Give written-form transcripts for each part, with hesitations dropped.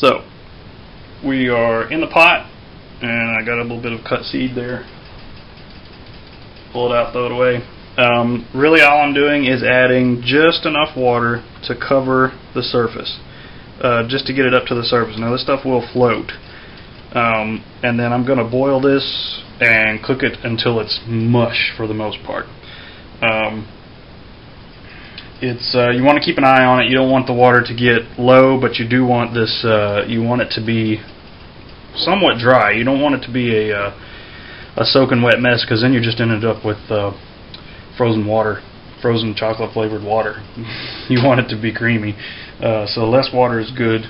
So we are in the pot, and I got a little bit of cut seed there. Pull it out, throw it away. Really all I'm doing is adding just enough water to cover the surface, just to get it up to the surface. Now this stuff will float, and then I'm going to boil this and cook it until it's mush for the most part. You want to keep an eye on it. You don't want the water to get low, but you do want this. You want it to be somewhat dry. You don't want it to be a soaking wet mess, because then you're just ended up with frozen water, frozen chocolate flavored water. You want it to be creamy, so less water is good.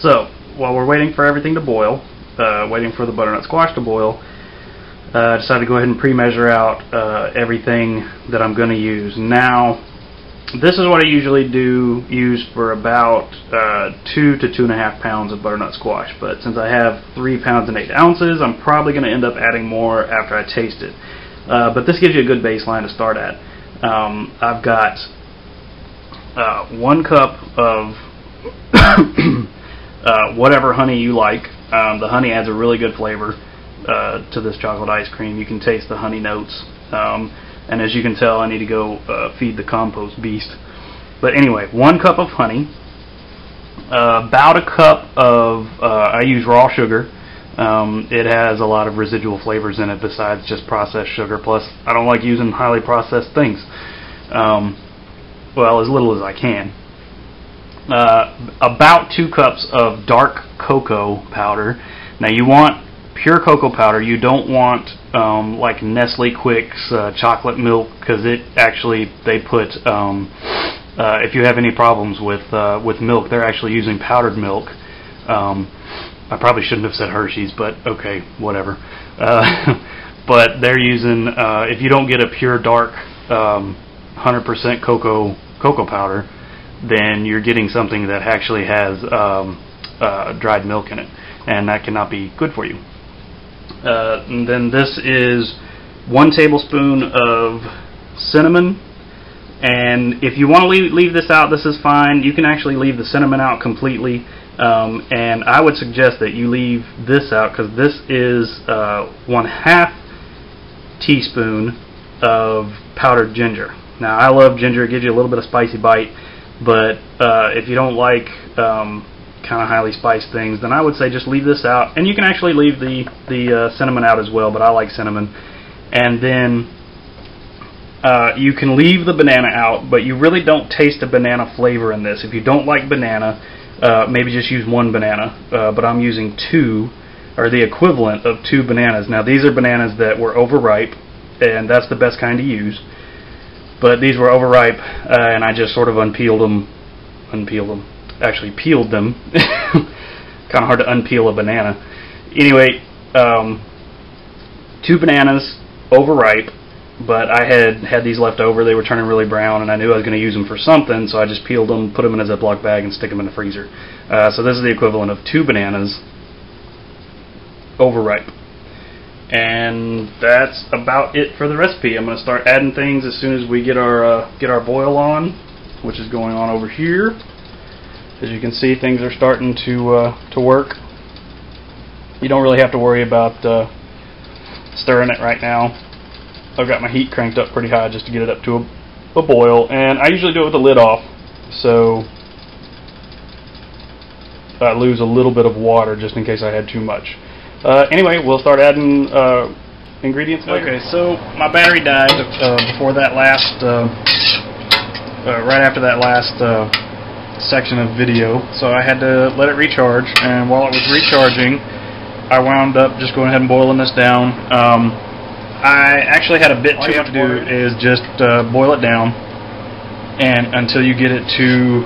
So while we're waiting for everything to boil, waiting for the butternut squash to boil, I decided to go ahead and pre-measure out everything that I'm going to use. Now, this is what I usually use for about 2 to 2.5 pounds of butternut squash. But since I have 3 pounds and 8 ounces, I'm probably going to end up adding more after I taste it. But this gives you a good baseline to start at. I've got 1 cup of whatever honey you like. The honey adds a really good flavor to this chocolate ice cream. You can taste the honey notes. And as you can tell, I need to go feed the compost beast. But anyway, 1 cup of honey, about a cup of, I use raw sugar. It has a lot of residual flavors in it besides just processed sugar. Plus, I don't like using highly processed things. Well, as little as I can. About 2 cups of dark cocoa powder. Now you want pure cocoa powder. You don't want like Nestle Quik's chocolate milk, because it actually, they put if you have any problems with milk, they're actually using powdered milk. I probably shouldn't have said Hershey's, but okay, whatever. But they're using, if you don't get a pure dark 100% cocoa powder, then you're getting something that actually has dried milk in it, and that cannot be good for you. And then this is 1 tablespoon of cinnamon, and if you want to leave this out, this is fine. You can actually leave the cinnamon out completely, and I would suggest that you leave this out, because this is 1/2 teaspoon of powdered ginger. Now I love ginger. It gives you a little bit of spicy bite, but if you don't like kind of highly spiced things, then I would say just leave this out. And you can actually leave the cinnamon out as well, but I like cinnamon. And then you can leave the banana out, but you really don't taste a banana flavor in this. If you don't like banana, maybe just use 1 banana, but I'm using 2, or the equivalent of 2 bananas. Now these are bananas that were overripe, and that's the best kind to use. But these were overripe, and I just sort of peeled them. Actually peeled them. Kind of hard to unpeel a banana. Anyway, 2 bananas, overripe, but I had these left over. They were turning really brown, and I knew I was going to use them for something, so I just peeled them, put them in a Ziploc bag, and stick them in the freezer. So this is the equivalent of 2 bananas, overripe. And that's about it for the recipe. I'm going to start adding things as soon as we get our boil on, which is going on over here. As you can see, things are starting to work. You don't really have to worry about stirring it right now. I've got my heat cranked up pretty high just to get it up to a boil, and I usually do it with the lid off, so I lose a little bit of water just in case I had too much. Anyway, we'll start adding ingredients later. Okay, so my battery died before that last, right after that last section of video, so I had to let it recharge, and while it was recharging, I wound up just going ahead and boiling this down. I actually had a bit too much to do is just boil it down, and until you get it to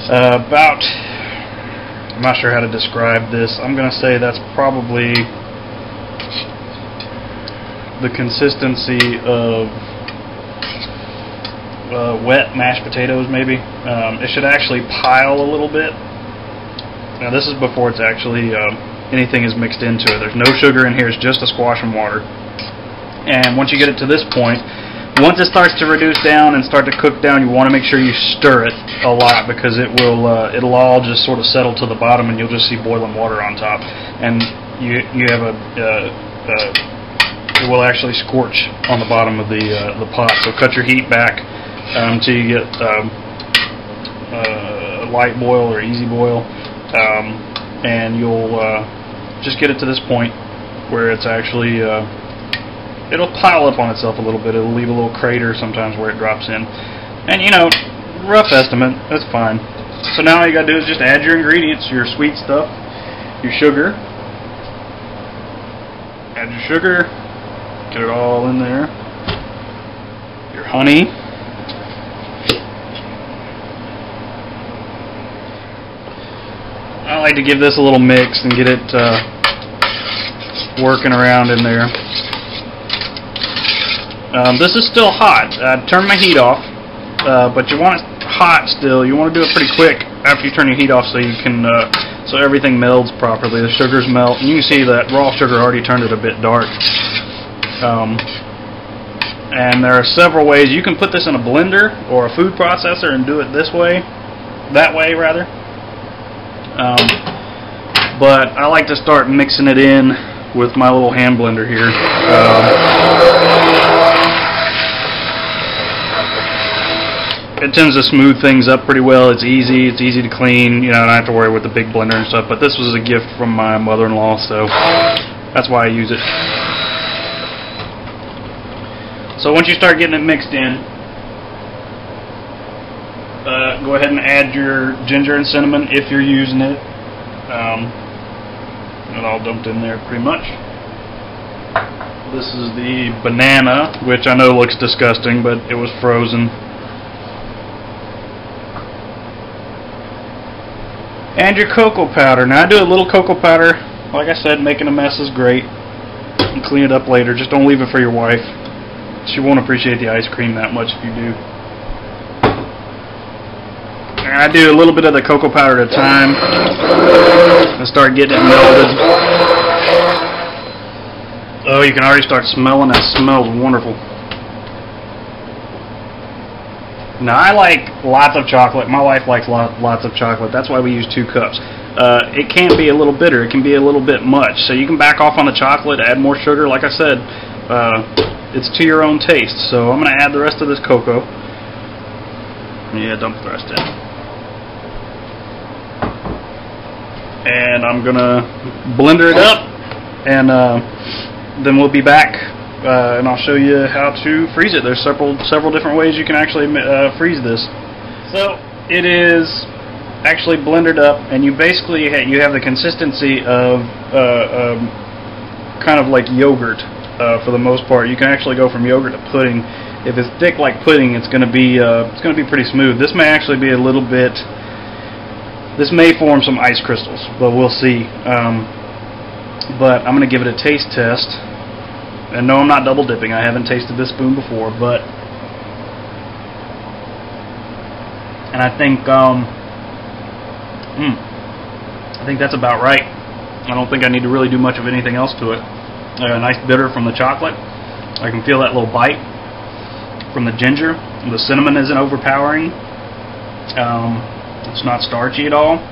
about, I'm not sure how to describe this, I'm going to say that's probably the consistency of wet mashed potatoes, maybe. It should actually pile a little bit. Now this is before it's actually anything is mixed into it. There's no sugar in here, it's just a squash and water. And once you get it to this point, Once it starts to reduce down and start to cook down, you want to make sure you stir it a lot, because it'll all just sort of settle to the bottom, and you'll just see boiling water on top, and you have it will actually scorch on the bottom of the pot. So cut your heat back until you get light boil or easy boil, and you'll just get it to this point where it's actually it'll pile up on itself a little bit. It'll leave a little crater sometimes where it drops in, and rough estimate, that's fine. So now all you gotta do is just add your ingredients, your sweet stuff, your sugar. Add your sugar, get it all in there. Your honey. I like to give this a little mix and get it working around in there. This is still hot. I turned my heat off, but you want it hot still. You want to do it pretty quick after you turn your heat off, so you can so everything melds properly. The sugars melt, and you can see that raw sugar already turned it a bit dark. And there are several ways. You can put this in a blender or a food processor and do it this way, that way rather. But I like to start mixing it in with my little hand blender here. It tends to smooth things up pretty well. It's easy to clean. I don't have to worry with the big blender and stuff. But this was a gift from my mother-in-law, so that's why I use it. So once you start getting it mixed in, go ahead and add your ginger and cinnamon if you're using it. It all dumped in there pretty much. This is the banana, which I know looks disgusting, but it was frozen. And your cocoa powder. Now I do a little cocoa powder. Like I said, making a mess is great. And clean it up later. Just don't leave it for your wife. She won't appreciate the ice cream that much if you do. And I do a little bit of the cocoa powder at a time and start getting it melted. Oh, you can already start smelling that. Smells wonderful. Now I like lots of chocolate. My wife likes lots of chocolate. That's why we use 2 cups. It can be a little bitter. It can be a little bit much. So you can back off on the chocolate, add more sugar. Like I said, it's to your own taste. So I'm going to add the rest of this cocoa. Yeah, dump the rest in. And I'm going to blender it up, and then we'll be back. And I'll show you how to freeze it. There's several different ways you can actually freeze this. So it is actually blended up, and you basically have the consistency of kind of like yogurt for the most part. You can actually go from yogurt to pudding. If it's thick like pudding, it's going to be pretty smooth. This may actually be a little bit. This may form some ice crystals, but we'll see. But I'm going to give it a taste test. And no, I'm not double dipping. I haven't tasted this spoon before, but I think that's about right. I don't think I need to really do much of anything else to it. A nice bitter from the chocolate. I can feel that little bite from the ginger. The cinnamon isn't overpowering. It's not starchy at all.